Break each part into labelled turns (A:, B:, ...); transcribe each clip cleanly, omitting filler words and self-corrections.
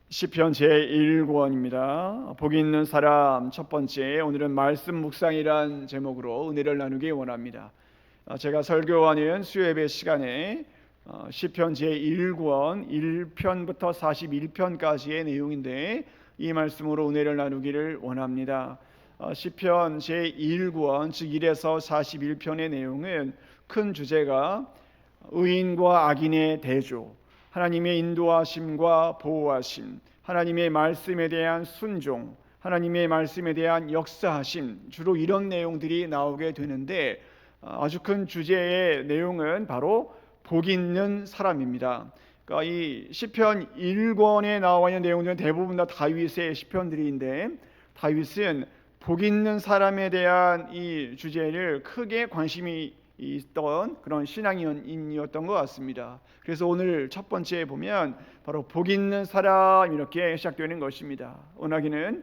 A: 시편 제1권입니다. 복이 있는 사람 첫 번째, 오늘은 말씀 묵상이란 제목으로 은혜를 나누기 원합니다. 제가 설교하는 수요예배 시간에 시편 제1권 1편부터 41편까지의 내용인데 이 말씀으로 은혜를 나누기를 원합니다. 시편 제1권 즉 1에서 41편의 내용은 큰 주제가 의인과 악인의 대조, 하나님의 인도하심과 보호하심, 하나님의 말씀에 대한 순종, 하나님의 말씀에 대한 역사하심, 주로 이런 내용들이 나오게 되는데 아주 큰 주제의 내용은 바로 복 있는 사람입니다. 그러니까 이 시편 1권에 나와 있는 내용들은 대부분 다 다윗의 시편들인데 다윗은 복 있는 사람에 대한 이 주제를 크게 관심이 있던 그런 신앙인이었던 것 같습니다. 그래서 오늘 첫 번째 보면 바로 복 있는 사람 이렇게 시작되는 것입니다. 원하기는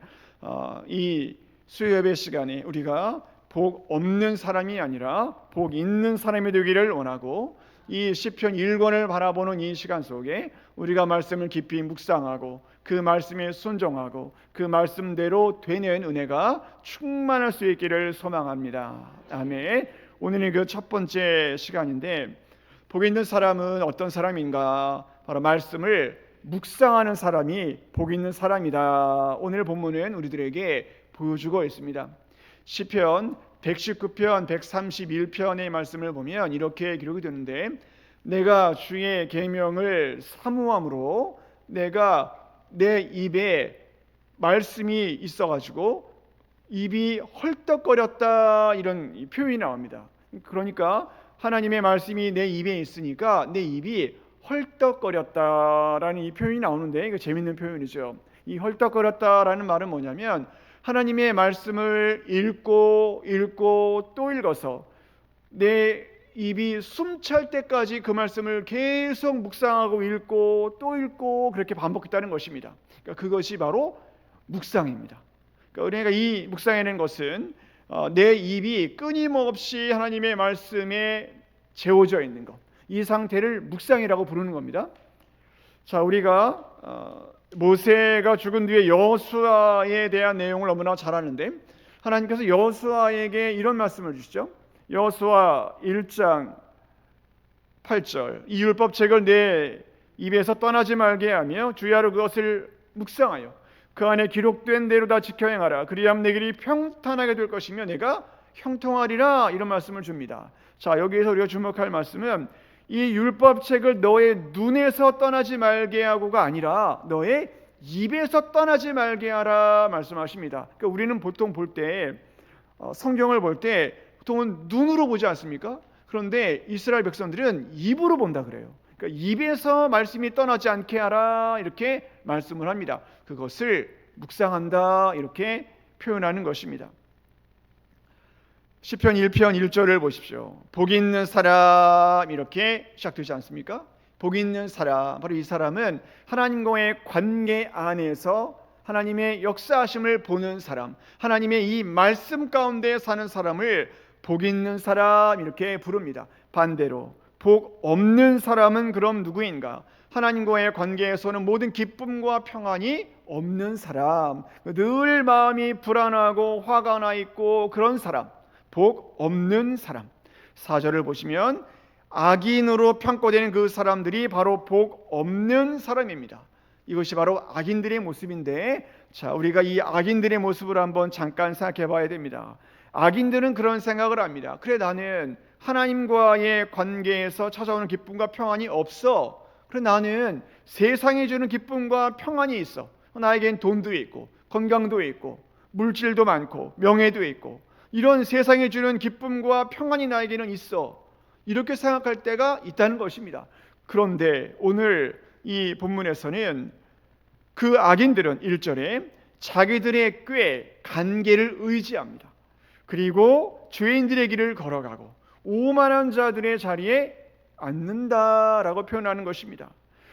A: 이 수요예배 시간에 우리가 복 없는 사람이 아니라 복 있는 사람이 되기를 원하고 이 시편 1권을 바라보는 이 시간 속에 우리가 말씀을 깊이 묵상하고 그 말씀에 순종하고 그 말씀대로 되는 은혜가 충만할 수 있기를 소망합니다. 아멘. 오늘은 그 첫 번째 시간인데 복이 있는 사람은 어떤 사람인가? 바로 말씀을 묵상하는 사람이 복이 있는 사람이다. 오늘 본문은 우리들에게 보여주고 있습니다. 시편 119편 131편의 말씀을 보면 이렇게 기록이 되는데 내가 주의 계명을 사모함으로 내가 내 입에 말씀이 있어가지고 입이 헐떡거렸다 이런 표현이 나옵니다. 그러니까 하나님의 말씀이 내 입에 있으니까 내 입이 헐떡거렸다라는 이 표현이 나오는데 이거 재밌는 표현이죠. 이 헐떡거렸다라는 말은 뭐냐면 하나님의 말씀을 읽고 또 읽어서 내 입이 숨찰 때까지 그 말씀을 계속 묵상하고 읽고 또 읽고 그렇게 반복했다는 것입니다. 그러니까 그것이 바로 묵상입니다. 그러니까 이 묵상하는 것은 내 입이 끊임없이 하나님의 말씀에 재워져 있는 것, 이 상태를 묵상이라고 부르는 겁니다. 자, 우리가 모세가 죽은 뒤에 여호수아에 대한 내용을 너무나 잘 아는데 하나님께서 여호수아에게 이런 말씀을 주시죠. 여호수아 1장 8절 이 율법책을 내 입에서 떠나지 말게 하며 주야로 그것을 묵상하여 그 안에 기록된 대로 다 지켜 행하라. 그리하면 내 길이 평탄하게 될 것이며 내가 형통하리라. 이런 말씀을 줍니다. 자, 여기에서 우리가 주목할 말씀은 이 율법책을 너의 눈에서 떠나지 말게 하고가 아니라 너의 입에서 떠나지 말게 하라 말씀하십니다. 그러니까 우리는 보통 볼 때 성경을 볼 때 보통은 눈으로 보지 않습니까? 그런데 이스라엘 백성들은 입으로 본다 그래요. 그러니까 입에서 말씀이 떠나지 않게 하라 이렇게 말씀을 합니다. 그것을 묵상한다 이렇게 표현하는 것입니다. 시편 1편 1절을 보십시오. 복이 있는 사람 이렇게 시작되지 않습니까? 복이 있는 사람, 바로 이 사람은 하나님과의 관계 안에서 하나님의 역사하심을 보는 사람, 하나님의 이 말씀 가운데 사는 사람을 복 있는 사람 이렇게 부릅니다. 반대로 복 없는 사람은 그럼 누구인가? 하나님과의 관계에서는 모든 기쁨과 평안이 없는 사람, 늘 마음이 불안하고 화가 나 있고 그런 사람, 복 없는 사람. 4절을 보시면 악인으로 평가되는 그 사람들이 바로 복 없는 사람입니다. 이것이 바로 악인들의 모습인데, 자, 우리가 이 악인들의 모습을 한번 잠깐 생각해 봐야 됩니다. 악인들은 그런 생각을 합니다. 그래, 나는 하나님과의 관계에서 찾아오는 기쁨과 평안이 없어. 그래, 나는 세상이 주는 기쁨과 평안이 있어. 나에겐 돈도 있고 건강도 있고 물질도 많고 명예도 있고 이런 세상이 주는 기쁨과 평안이 나에게는 있어. 이렇게 생각할 때가 있다는 것입니다. 그런데 오늘 이 본문에서는 그 악인들은 1절에 자기들의 꾀, 간계를 의지합니다. 그리고 죄인들의 길을 걸어가고 오만한 자들의 자리에 앉는다라고 표현하는 것입니다.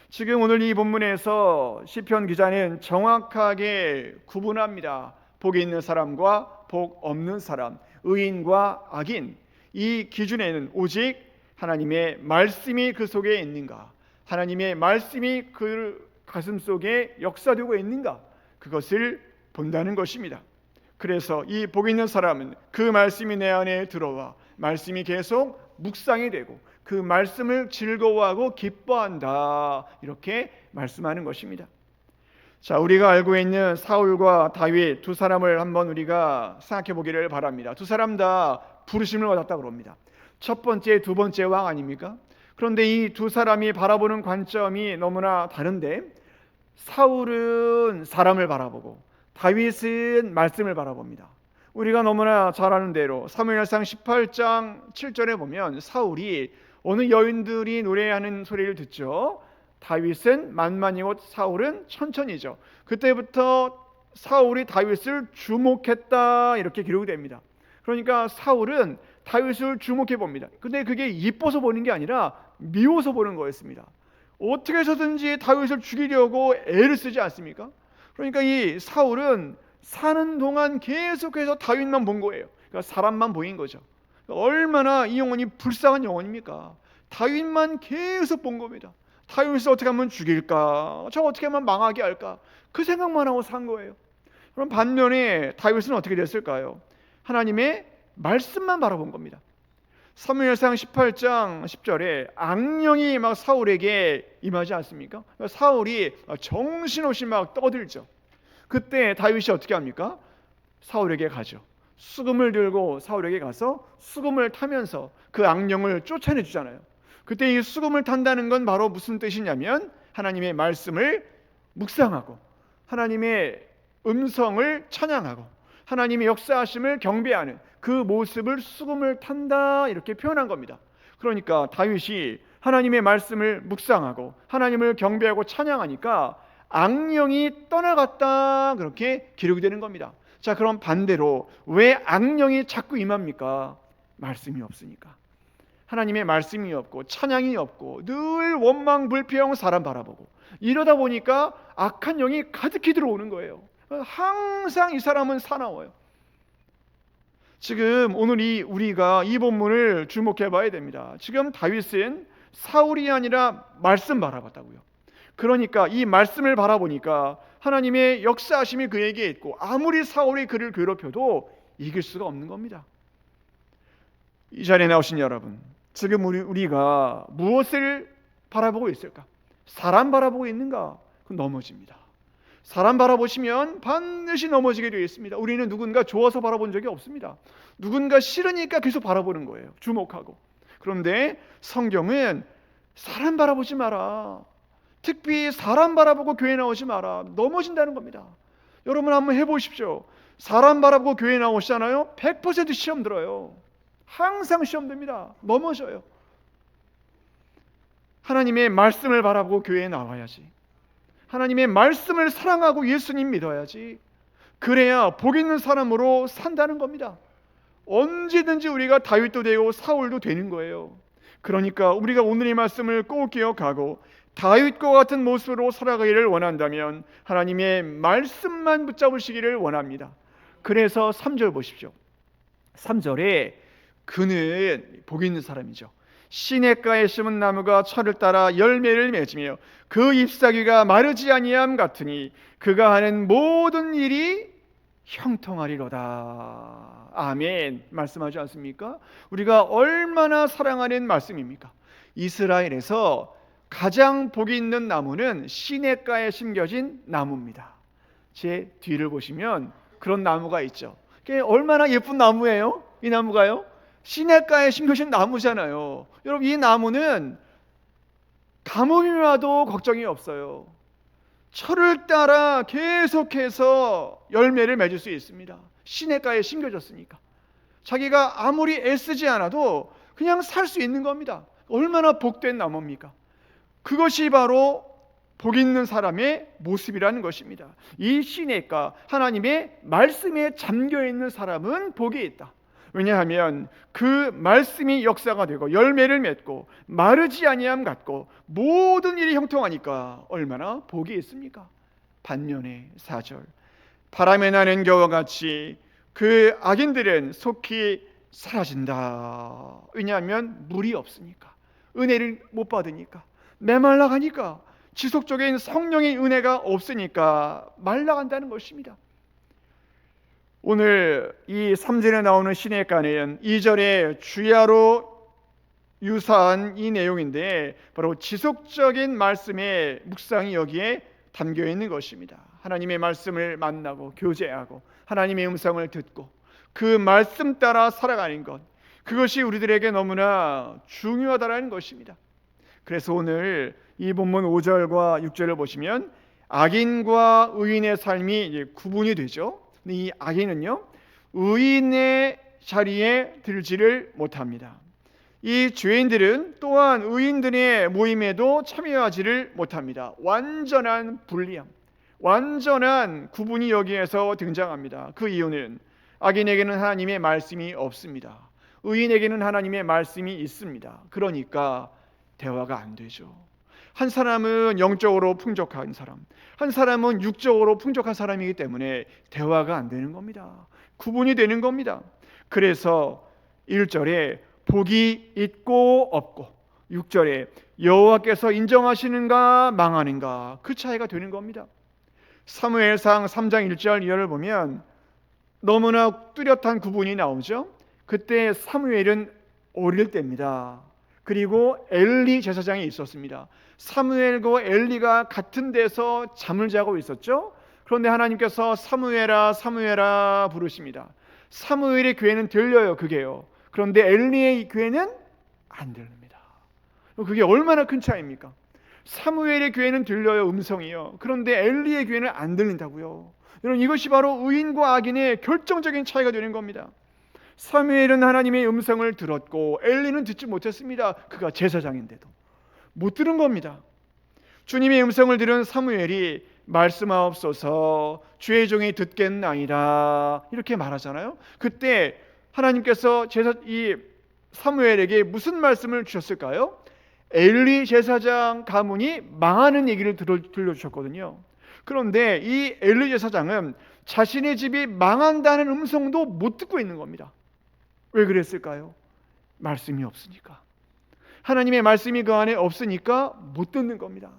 A: 지금 오늘 이 본문에서 시편 기자는 정확하게 구분합니다. 복이 있는 사람과 복 없는 사람, 의인과 악인. 이 기준에는 오직 하나님의 말씀이 그 속에 있는가, 하나님의 말씀이 그 가슴속에 역사되고 있는가, 그것을 본다는 것입니다. 그래서 이 복 있는 사람은 그 말씀이 내 안에 들어와 말씀이 계속 묵상이 되고 그 말씀을 즐거워하고 기뻐한다, 이렇게 말씀하는 것입니다. 자, 우리가 알고 있는 사울과 다윗 두 사람을 한번 우리가 생각해 보기를 바랍니다. 두 사람 다 부르심을 받았다고 합니다. 첫 번째, 두 번째 왕 아닙니까? 그런데 이 두 사람이 바라보는 관점이 너무나 다른데, 사울은 사람을 바라보고 다윗은 말씀을 바라봅니다. 우리가 너무나 잘 아는 대로 사무엘상 18장 7절에 보면 사울이 어느 여인들이 노래하는 소리를 듣죠. 다윗은 만만이고 사울은 천천히죠. 그때부터 사울이 다윗을 주목했다, 이렇게 기록이 됩니다. 그러니까 사울은 다윗을 주목해 봅니다. 근데 그게 이뻐서 보는 게 아니라 미워서 보는 거였습니다. 어떻게 해서든지 다윗을 죽이려고 애를 쓰지 않습니까? 그러니까 이 사울은 사는 동안 계속해서 다윗만 본 거예요. 그러니까 사람만 보인 거죠. 얼마나 이 영혼이 불쌍한 영혼입니까? 다윗만 계속 본 겁니다. 다윗을 어떻게 하면 죽일까? 저 어떻게 하면 망하게 할까? 그 생각만 하고 산 거예요. 그럼 반면에 다윗은 어떻게 됐을까요? 하나님의 말씀만 바라본 겁니다. 사무엘상 18장 10절에 악령이 막 사울에게 임하지 않습니까? 사울이 정신없이 막 떠들죠. 그때 다윗이 어떻게 합니까? 사울에게 가죠. 수금을 들고 사울에게 가서 수금을 타면서 그 악령을 쫓아내 주잖아요. 그때 이 수금을 탄다는 건 바로 무슨 뜻이냐면 하나님의 말씀을 묵상하고 하나님의 음성을 찬양하고 하나님의 역사하심을 경배하는 그 모습을 수금을 탄다, 이렇게 표현한 겁니다. 그러니까 다윗이 하나님의 말씀을 묵상하고 하나님을 경배하고 찬양하니까 악령이 떠나갔다, 그렇게 기록이 되는 겁니다. 자, 그럼 반대로 왜 악령이 자꾸 임합니까? 말씀이 없으니까. 하나님의 말씀이 없고 찬양이 없고 늘 원망 불평 사람 바라보고 이러다 보니까 악한 영이 가득히 들어오는 거예요. 항상 이 사람은 사나워요. 지금 오늘 우리가 이 본문을 주목해 봐야 됩니다. 지금 다윗은 사울이 아니라 말씀 바라봤다고요. 그러니까 이 말씀을 바라보니까 하나님의 역사하심이 그에게 있고 아무리 사울이 그를 괴롭혀도 이길 수가 없는 겁니다. 이 자리에 나오신 여러분, 지금 우리가 무엇을 바라보고 있을까? 사람 바라보고 있는가? 그럼 넘어집니다. 사람 바라보시면 반드시 넘어지게 되어 있습니다. 우리는 누군가 좋아서 바라본 적이 없습니다. 누군가 싫으니까 계속 바라보는 거예요. 주목하고. 그런데 성경은 사람 바라보지 마라, 특히 사람 바라보고 교회 나오지 마라, 넘어진다는 겁니다. 여러분 한번 해보십시오. 사람 바라보고 교회 나오시잖아요. 100% 시험 들어요. 항상 시험 됩니다. 넘어져요. 하나님의 말씀을 바라보고 교회에 나와야지. 하나님의 말씀을 사랑하고 예수님 믿어야지. 그래야 복 있는 사람으로 산다는 겁니다. 언제든지 우리가 다윗도 되고 사울도 되는 거예요. 그러니까 우리가 오늘의 말씀을 꼭 기억하고 다윗과 같은 모습으로 살아가기를 원한다면 하나님의 말씀만 붙잡으시기를 원합니다. 그래서 3절 보십시오. 3절에 그는 복 있는 사람이죠. 시냇가에 심은 나무가 철을 따라 열매를 맺으며 그 잎사귀가 마르지 아니함 같으니 그가 하는 모든 일이 형통하리로다. 아멘. 말씀하지 않습니까? 우리가 얼마나 사랑하는 말씀입니까? 이스라엘에서 가장 복이 있는 나무는 시냇가에 심겨진 나무입니다. 제 뒤를 보시면 그런 나무가 있죠. 그게 얼마나 예쁜 나무예요? 이 나무가요? 시냇가에 심겨진 나무잖아요. 여러분, 이 나무는 가뭄이 와도 걱정이 없어요. 철을 따라 계속해서 열매를 맺을 수 있습니다. 시냇가에 심겨졌으니까. 자기가 아무리 애쓰지 않아도 그냥 살 수 있는 겁니다. 얼마나 복된 나무입니까? 그것이 바로 복 있는 사람의 모습이라는 것입니다. 이 시냇가, 하나님의 말씀에 잠겨있는 사람은 복이 있다. 왜냐하면 그 말씀이 역사가 되고 열매를 맺고 마르지 아니함 같고 모든 일이 형통하니까 얼마나 복이 있습니까? 반면에 4절, 바람에 나는 겨와 같이 그 악인들은 속히 사라진다. 왜냐하면 물이 없으니까, 은혜를 못 받으니까, 메말라 가니까 지속적인 성령의 은혜가 없으니까 말라간다는 것입니다. 오늘 이 3절에 나오는 시냇가는 2절에 주야로 유사한 이 내용인데 바로 지속적인 말씀의 묵상이 여기에 담겨 있는 것입니다. 하나님의 말씀을 만나고 교제하고 하나님의 음성을 듣고 그 말씀 따라 살아가는 것, 그것이 우리들에게 너무나 중요하다는 것입니다. 그래서 오늘 이 본문 5절과 6절을 보시면 악인과 의인의 삶이 이제 구분이 되죠. 근데 이 악인은요, 의인의 자리에 들지를 못합니다. 이 죄인들은 또한 의인들의 모임에도 참여하지를 못합니다. 완전한 불리함, 완전한 구분이 여기에서 등장합니다. 그 이유는 악인에게는 하나님의 말씀이 없습니다. 의인에게는 하나님의 말씀이 있습니다. 그러니까 대화가 안 되죠. 한 사람은 영적으로 풍족한 사람, 한 사람은 육적으로 풍족한 사람이기 때문에 대화가 안 되는 겁니다. 구분이 되는 겁니다. 그래서 1절에 복이 있고 없고, 6절에 여호와께서 인정하시는가 망하는가, 그 차이가 되는 겁니다. 사무엘상 3장 1절 2절을 보면 너무나 뚜렷한 구분이 나오죠. 그때 사무엘은 어릴 때입니다. 그리고 엘리 제사장이 있었습니다. 사무엘과 엘리가 같은 데서 잠을 자고 있었죠. 그런데 하나님께서 사무엘아 사무엘아 부르십니다. 사무엘의 귀에는 들려요, 그게요. 그런데 엘리의 귀에는 안 들립니다. 그게 얼마나 큰 차이입니까? 사무엘의 귀에는 들려요, 음성이요. 그런데 엘리의 귀에는 안 들린다고요. 여러분, 이것이 바로 의인과 악인의 결정적인 차이가 되는 겁니다. 사무엘은 하나님의 음성을 들었고 엘리는 듣지 못했습니다. 그가 제사장인데도 못 들은 겁니다. 주님의 음성을 들은 사무엘이 말씀하옵소서 주의 종이 듣겠나이다 이렇게 말하잖아요. 그때 하나님께서 이 사무엘에게 무슨 말씀을 주셨을까요? 엘리 제사장 가문이 망하는 얘기를 들려주셨거든요. 그런데 이 엘리 제사장은 자신의 집이 망한다는 음성도 못 듣고 있는 겁니다. 왜 그랬을까요? 말씀이 없으니까. 하나님의 말씀이 그 안에 없으니까 못 듣는 겁니다.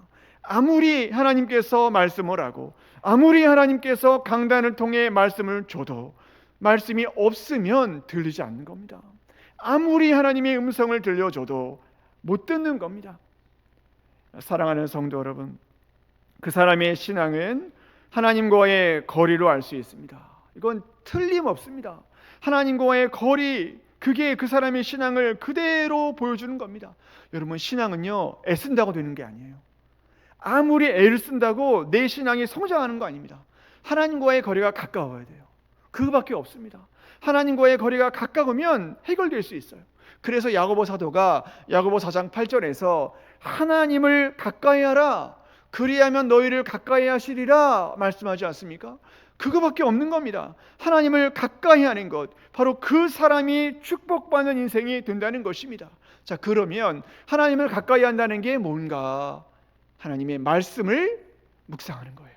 A: 아무리 하나님께서 말씀을 하고 아무리 하나님께서 강단을 통해 말씀을 줘도 말씀이 없으면 들리지 않는 겁니다. 아무리 하나님의 음성을 들려줘도 못 듣는 겁니다. 사랑하는 성도 여러분, 그 사람의 신앙은 하나님과의 거리로 알 수 있습니다. 이건 틀림없습니다. 하나님과의 거리, 그게 그 사람의 신앙을 그대로 보여주는 겁니다. 여러분, 신앙은요 애쓴다고 되는 게 아니에요. 아무리 애를 쓴다고 내 신앙이 성장하는 거 아닙니다. 하나님과의 거리가 가까워야 돼요. 그거밖에 없습니다. 하나님과의 거리가 가까우면 해결될 수 있어요. 그래서 야고보 사도가 야고보 4장 8절에서 하나님을 가까이 하라, 그리하면 너희를 가까이 하시리라 말씀하지 않습니까? 그거밖에 없는 겁니다. 하나님을 가까이 하는 것, 바로 그 사람이 축복받는 인생이 된다는 것입니다. 자, 그러면 하나님을 가까이 한다는 게 뭔가? 하나님의 말씀을 묵상하는 거예요.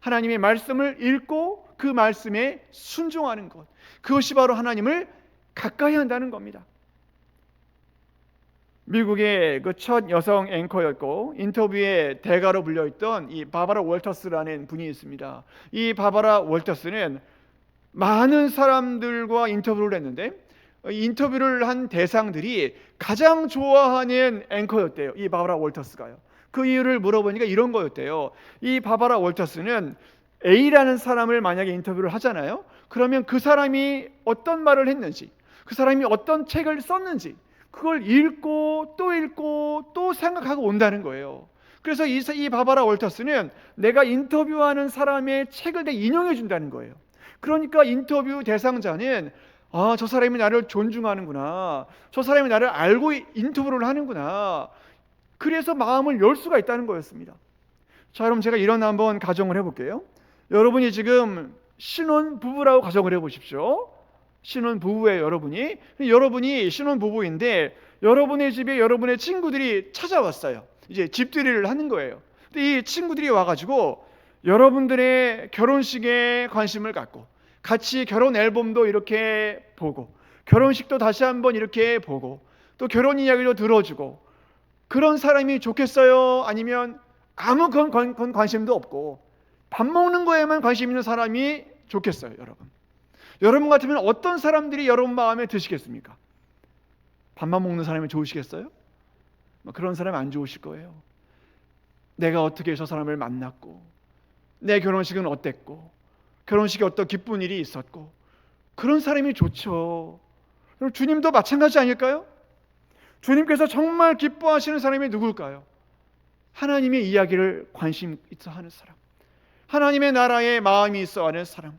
A: 하나님의 말씀을 읽고 그 말씀에 순종하는 것, 그것이 바로 하나님을 가까이 한다는 겁니다. 미국의 그 첫 여성 앵커였고 인터뷰에 대가로 불려있던 이 바바라 월터스라는 분이 있습니다. 이 바바라 월터스는 많은 사람들과 인터뷰를 했는데 인터뷰를 한 대상들이 가장 좋아하는 앵커였대요. 이 바바라 월터스가요. 그 이유를 물어보니까 이런 거였대요. 이 바바라 월터스는 A라는 사람을 만약에 인터뷰를 하잖아요. 그러면 그 사람이 어떤 말을 했는지, 그 사람이 어떤 책을 썼는지 그걸 읽고 또 생각하고 온다는 거예요. 그래서 이 바바라 월터스는 내가 인터뷰하는 사람의 책을 인용해 준다는 거예요. 그러니까 인터뷰 대상자는 저 사람이 나를 존중하는구나, 저 사람이 나를 알고 인터뷰를 하는구나, 그래서 마음을 열 수가 있다는 거였습니다. 자, 그럼 제가 이런 한번 가정을 해볼게요. 여러분이 지금 신혼 부부라고 가정을 해보십시오. 신혼 부부예요, 여러분이. 여러분이 신혼 부부인데 여러분의 집에 여러분의 친구들이 찾아왔어요. 이제 집들이를 하는 거예요. 근데 이 친구들이 와가지고 여러분들의 결혼식에 관심을 갖고 같이 결혼 앨범도 이렇게 보고 결혼식도 다시 한번 이렇게 보고 또 결혼 이야기도 들어주고, 그런 사람이 좋겠어요? 아니면 아무 관심도 없고 밥 먹는 거에만 관심 있는 사람이 좋겠어요, 여러분? 여러분 같으면 어떤 사람들이 여러분 마음에 드시겠습니까? 밥만 먹는 사람이 좋으시겠어요? 그런 사람 안 좋으실 거예요. 내가 어떻게 저 사람을 만났고, 내 결혼식은 어땠고, 결혼식에 어떤 기쁜 일이 있었고, 그런 사람이 좋죠. 그럼 주님도 마찬가지 아닐까요? 주님께서 정말 기뻐하시는 사람이 누굴까요? 하나님의 이야기를 관심 있어 하는 사람, 하나님의 나라에 마음이 있어 하는 사람,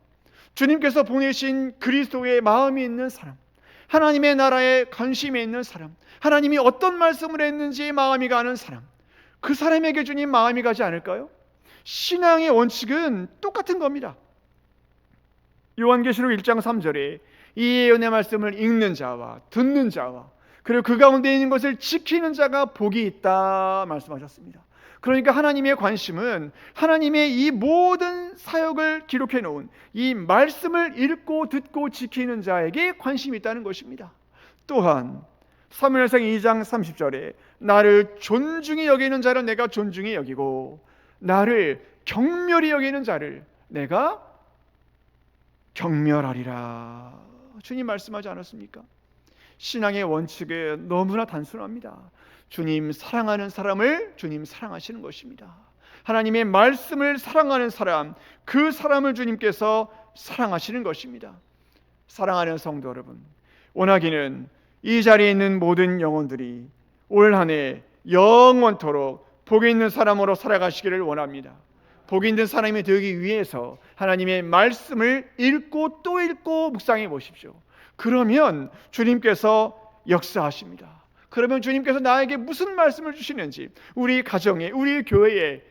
A: 주님께서 보내신 그리스도의 마음이 있는 사람, 하나님의 나라에 관심이 있는 사람, 하나님이 어떤 말씀을 했는지 마음이 가는 사람, 그 사람에게 주님 마음이 가지 않을까요? 신앙의 원칙은 똑같은 겁니다. 요한계시록 1장 3절에 이 예언의 말씀을 읽는 자와 듣는 자와 그리고 그 가운데 있는 것을 지키는 자가 복이 있다 말씀하셨습니다. 그러니까 하나님의 관심은 하나님의 이 모든 사역을 기록해 놓은 이 말씀을 읽고 듣고 지키는 자에게 관심이 있다는 것입니다. 또한 사무엘상 2장 30절에 나를 존중히 여기는 자를 내가 존중히 여기고 나를 경멸히 여기는 자를 내가 경멸하리라. 주님 말씀하지 않았습니까? 신앙의 원칙은 너무나 단순합니다. 주님 사랑하는 사람을 주님 사랑하시는 것입니다. 하나님의 말씀을 사랑하는 사람, 그 사람을 주님께서 사랑하시는 것입니다. 사랑하는 성도 여러분, 원하기는 이 자리에 있는 모든 영혼들이 올 한 해 영원토록 복이 있는 사람으로 살아가시기를 원합니다. 복이 있는 사람이 되기 위해서 하나님의 말씀을 읽고 또 읽고 묵상해 보십시오. 그러면 주님께서 역사하십니다. 그러면 주님께서 나에게 무슨 말씀을 주시는지, 우리 가정에, 우리 교회에,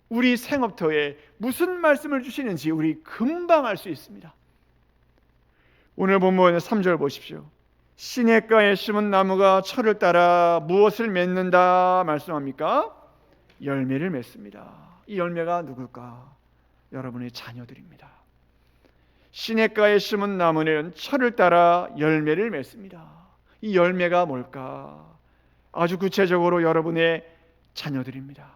A: 우리 생업터에 무슨 말씀을 주시는지 우리 금방 알 수 있습니다. 오늘 본문 3절 보십시오. 시냇가에 심은 나무가 철을 따라 무엇을 맺는다 말씀합니까? 열매를 맺습니다. 이 열매가 누굴까? 여러분의 자녀들입니다. 시냇가에 심은 나무는 철을 따라 열매를 맺습니다. 이 열매가 뭘까? 아주 구체적으로 여러분의 자녀들입니다.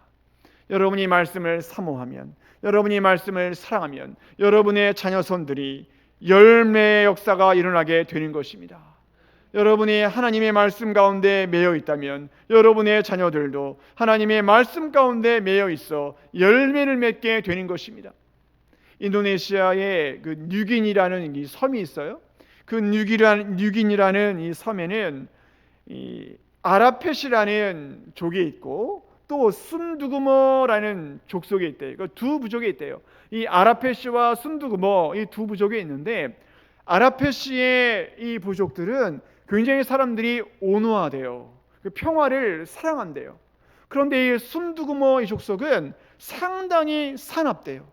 A: 여러분이 말씀을 사모하면, 여러분이 말씀을 사랑하면 여러분의 자녀손들이 열매의 역사가 일어나게 되는 것입니다. 여러분이 하나님의 말씀 가운데 매여 있다면 여러분의 자녀들도 하나님의 말씀 가운데 매여 있어 열매를 맺게 되는 것입니다. 인도네시아에 그 뉴긴이라는 이 섬이 있어요. 그 뉴긴이라는 이 섬에는 이 아라펫이라는 족이 있고 또 순두구머라는 족속이 있대요. 그 두 부족이 있대요. 이 아라펫이와 순두구머 이 두 부족이 있는데 아라펫의 이 부족들은 굉장히 사람들이 온화하대요. 그 평화를 사랑한대요. 그런데 이 순두구머 이 족속은 상당히 사납대요.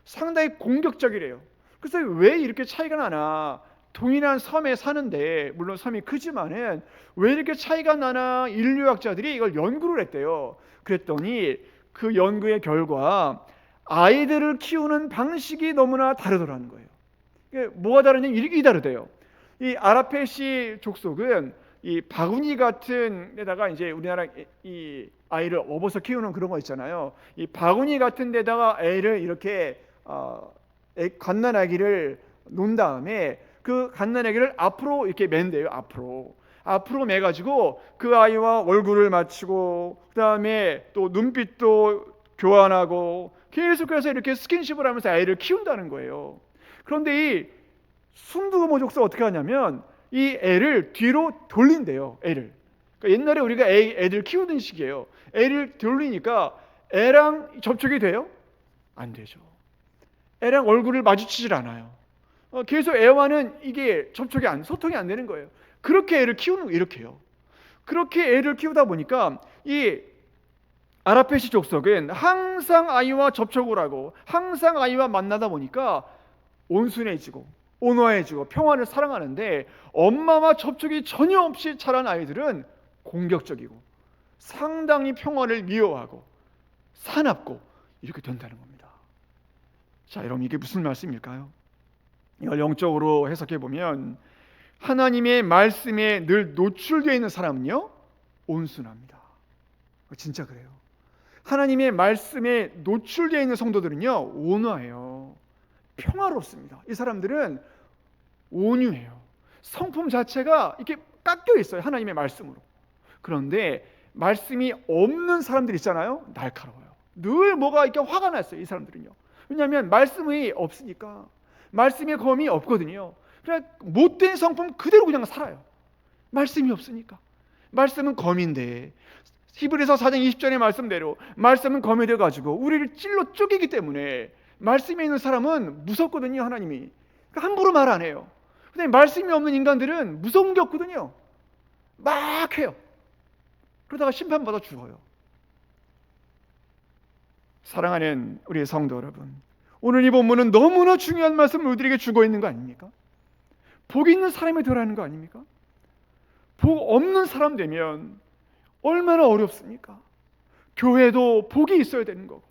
A: 상당히 공격적이래요. 그래서 왜 이렇게 차이가 나나? 동일한 섬에 사는데 물론 섬이 크지만은 왜 이렇게 차이가 나나? 인류학자들이 이걸 연구를 했대요. 그랬더니 그 연구의 결과 아이들을 키우는 방식이 너무나 다르더라는 거예요. 이게 뭐가 다르냐면 이렇게 다르대요. 이 아라펫이 족속은 이 바구니 같은 데다가 이제 우리나라 이 아이를 업어서 키우는 그런 거 있잖아요. 이 바구니 같은 데다가 애를 이렇게 갓난아기를 놓은 다음에 그 갓난아기를 앞으로 이렇게 맨대요. 앞으로 매가지고 그 아이와 얼굴을 맞추고 그 다음에 또 눈빛도 교환하고 계속해서 이렇게 스킨십을 하면서 아이를 키운다는 거예요. 그런데 이 순두부모 족속 어떻게 하냐면 이 애를 뒤로 돌린대요. 애를. 그러니까 옛날에 우리가 애들 키우던 식이에요. 애를 돌리니까 애랑 접촉이 돼요? 안 되죠. 애랑 얼굴을 마주치질 않아요. 계속 애와는 이게 소통이 안 되는 거예요. 그렇게 애를 키우는 거 이렇게요. 그렇게 애를 키우다 보니까 이 아라펫이 족속은 항상 아이와 접촉을 하고 항상 아이와 만나다 보니까 온순해지고 온화해지고 평화를 사랑하는데 엄마와 접촉이 전혀 없이 자란 아이들은 공격적이고 상당히 평화를 미워하고 사납고 이렇게 된다는 겁니다. 자, 여러분 이게 무슨 말씀일까요? 이걸 영적으로 해석해 보면 하나님의 말씀에 늘 노출되어 있는 사람은요 온순합니다. 진짜 그래요. 하나님의 말씀에 노출되어 있는 성도들은요, 온화해요. 평화롭습니다. 이 사람들은 온유해요. 성품 자체가 이렇게 깎여 있어요, 하나님의 말씀으로. 그런데 말씀이 없는 사람들 있잖아요, 날카로워요. 늘 뭐가 이렇게 화가 났어요, 이 사람들은요. 왜냐하면 말씀이 없으니까. 말씀의 검이 없거든요. 그래 못된 성품 그대로 그냥 살아요. 말씀이 없으니까. 말씀은 검인데, 히브리서 4장 20절의 말씀대로 말씀은 검이 되어가지고 우리를 찔러 쪼개기 때문에 말씀에 있는 사람은 무섭거든요, 하나님이. 그러니까 함부로 말 안 해요. 근데 말씀이 없는 인간들은 무서운 게 없거든요. 막 해요. 그러다가 심판받아 죽어요. 사랑하는 우리 성도 여러분, 오늘 이 본문은 너무나 중요한 말씀을 우리에게 주고 있는 거 아닙니까? 복 있는 사람이 되라는 거 아닙니까? 복 없는 사람 되면 얼마나 어렵습니까? 교회도 복이 있어야 되는 거고,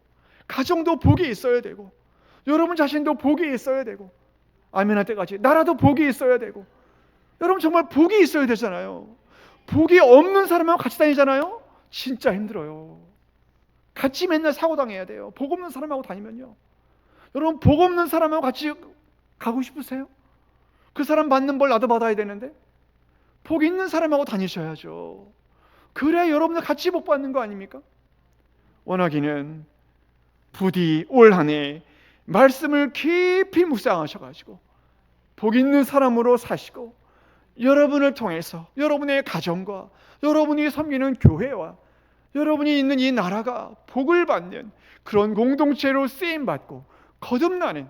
A: 가정도 복이 있어야 되고, 여러분 자신도 복이 있어야 되고, 아멘할 때까지 나라도 복이 있어야 되고, 여러분 정말 복이 있어야 되잖아요. 복이 없는 사람하고 같이 다니잖아요. 진짜 힘들어요. 같이 맨날 사고 당해야 돼요. 복 없는 사람하고 다니면요. 여러분 복 없는 사람하고 같이 가고 싶으세요? 그 사람 받는 벌 나도 받아야 되는데, 복 있는 사람하고 다니셔야죠. 그래야 여러분들 같이 복 받는 거 아닙니까? 원하기는 부디 올 한 해 말씀을 깊이 묵상하셔가지고 복 있는 사람으로 사시고, 여러분을 통해서 여러분의 가정과 여러분이 섬기는 교회와 여러분이 있는 이 나라가 복을 받는 그런 공동체로 쓰임받고 거듭나는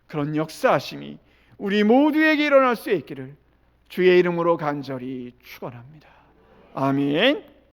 A: 그런 역사하심이 우리 모두에게 일어날 수 있기를 주의 이름으로 간절히 축원합니다. 아멘.